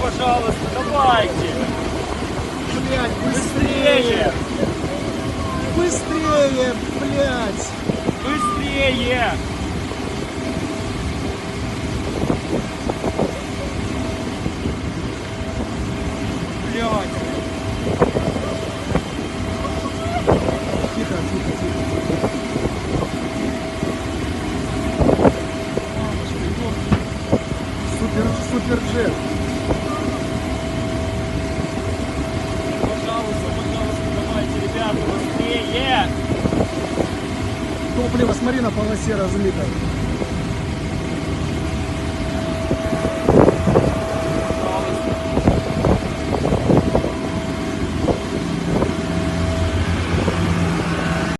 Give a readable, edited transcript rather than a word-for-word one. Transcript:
пожалуйста, давайте. Блядь, быстрее! Быстрее! Быстрее, блядь! Быстрее! Блядь! Тихо, тихо, тихо. Суперджет. Пожалуйста, пожалуйста, давайте, ребята, быстрее! Топливо, смотри, на полосе разлито.